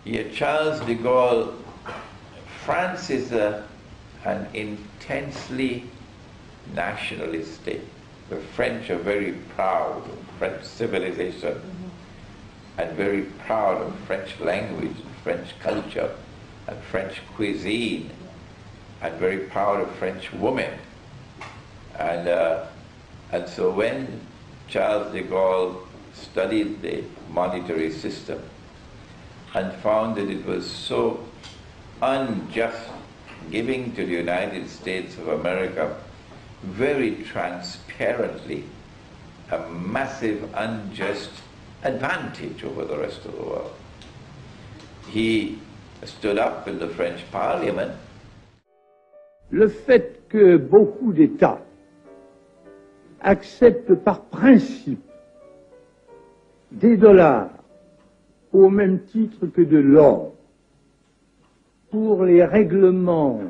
Here, Charles de Gaulle, France is an intensely nationalist state. The French are very proud of French civilization and very proud of French language, French culture, and French cuisine, and very proud of French women. And so when Charles de Gaulle studied the monetary system and found that it was so unjust, giving to the United States of America very transparently a massive unjust advantage over the rest of the world, he stood up in the French Parliament. Le fait que beaucoup d'États acceptent par principe des dollars au même titre que de l'or pour les règlements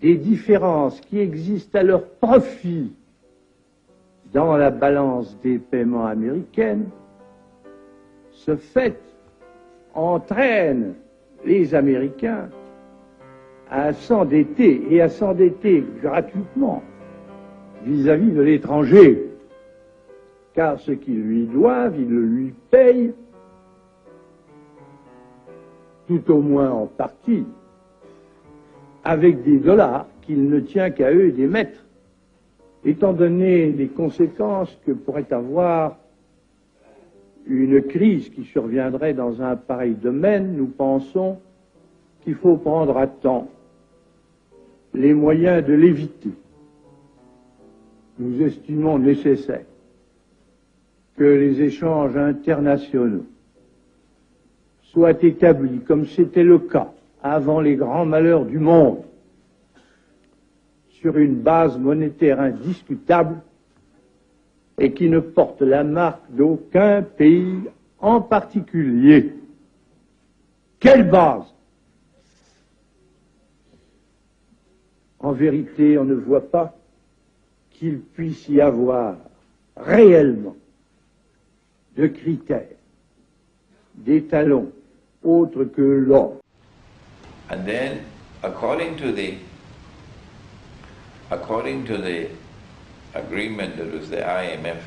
des différences qui existent à leur profit dans la balance des paiements américaine, ce fait entraîne les Américains à s'endetter, et à s'endetter gratuitement vis-à-vis de l'étranger, car ce qu'ils lui doivent, ils le lui payent, tout au moins en partie, avec des dollars qu'il ne tient qu'à eux d'émettre. Étant donné les conséquences que pourrait avoir une crise qui surviendrait dans un pareil domaine, nous pensons qu'il faut prendre à temps les moyens de l'éviter. Nous estimons nécessaire que les échanges internationaux soient établis, comme c'était le cas avant les grands malheurs du monde, sur une base monétaire indiscutable et qui ne porte la marque d'aucun pays en particulier. Quelle base? En vérité, on ne voit pas qu'il puisse y avoir réellement de critères, d'étalons autres que l'or. And then, according to the agreement that was the IMF,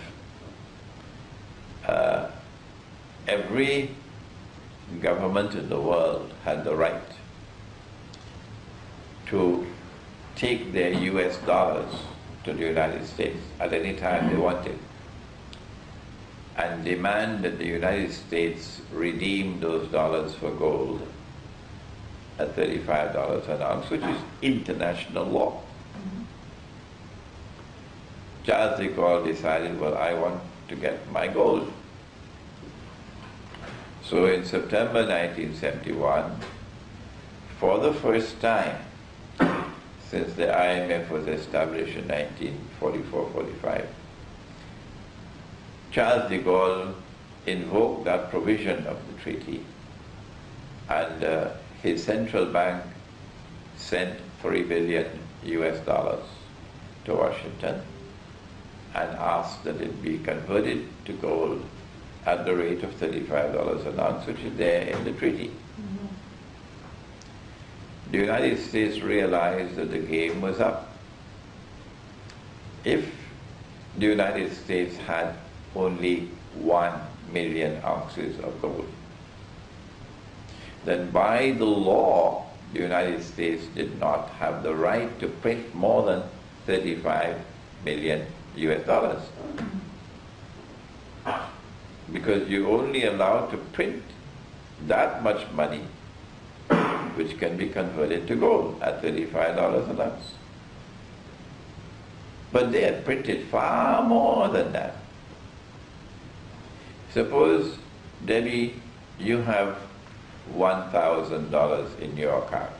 every government in the world had the right to take their US dollars to the United States at any time they wanted and demand that the United States redeem those dollars for gold at $35 an ounce, which is international law. Charles de Gaulle decided, well, I want to get my gold. So in September 1971, for the first time since the IMF was established in 1944-45, Charles de Gaulle invoked that provision of the treaty, and his central bank sent $3 billion to Washington and asked that it be converted to gold at the rate of $35 an ounce, which is there in the treaty. The United States realized that the game was up. If the United States had only 1 million ounces of gold, then by the law, the United States did not have the right to print more than $35 million. Because you're only allowed to print that much money which can be converted to gold at $35 an ounce. But they had printed far more than that. Suppose, Debbie, you have $1,000 in your account,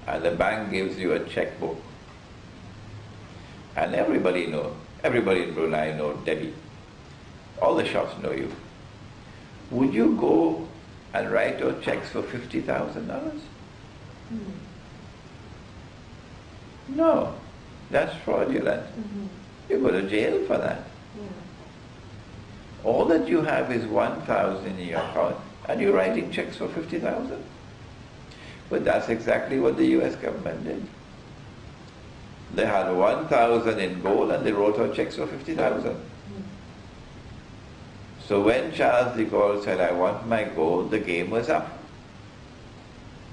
and the bank gives you a checkbook, and everybody in Brunei knows Debbie. All the shops know you. Would you go and write your checks for $50,000? No, that's fraudulent. You go to jail for that. All that you have is 1,000 in your account, and you're writing checks for 50,000. But that's exactly what the US government did. They had 1,000 in gold and they wrote out checks for 50,000. So when Charles de Gaulle said, I want my gold, the game was up.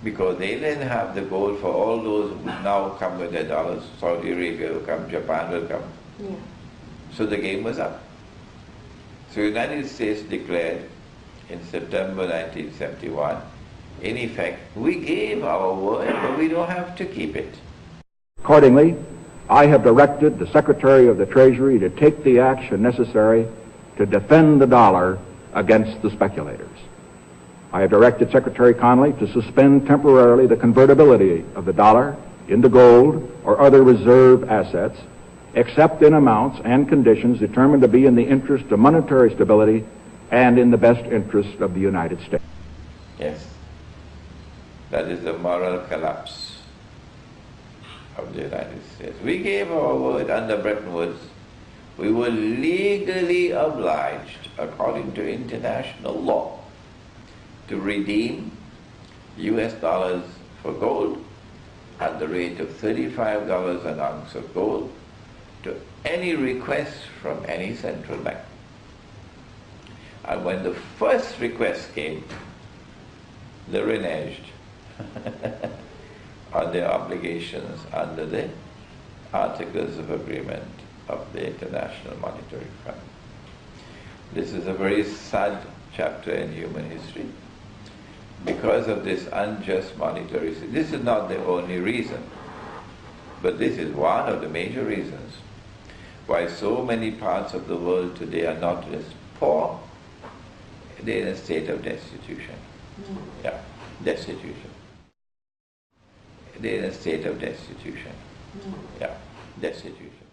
Because they didn't have the gold for all those who now come with their dollars. Saudi Arabia will come, Japan will come. Yeah. So the game was up. So the United States declared in September 1971, in effect, we gave our word, but we don't have to keep it. Accordingly, I have directed the Secretary of the Treasury to take the action necessary to defend the dollar against the speculators. I have directed Secretary Connally to suspend temporarily the convertibility of the dollar into gold or other reserve assets, except in amounts and conditions determined to be in the interest of monetary stability and in the best interest of the United States. Yes, that is the moral collapse of the United States. We gave our word under Bretton Woods. We were legally obliged, according to international law, to redeem US dollars for gold at the rate of $35 an ounce of gold to any request from any central bank. And when the first request came, they reneged on their obligations under the Articles of Agreement of the International Monetary Fund. This is a very sad chapter in human history because of this unjust monetary system. This is not the only reason, but this is one of the major reasons why so many parts of the world today are not just poor, they're in a state of destitution. Yeah, destitution. They're in a state of destitution. Yeah, destitution.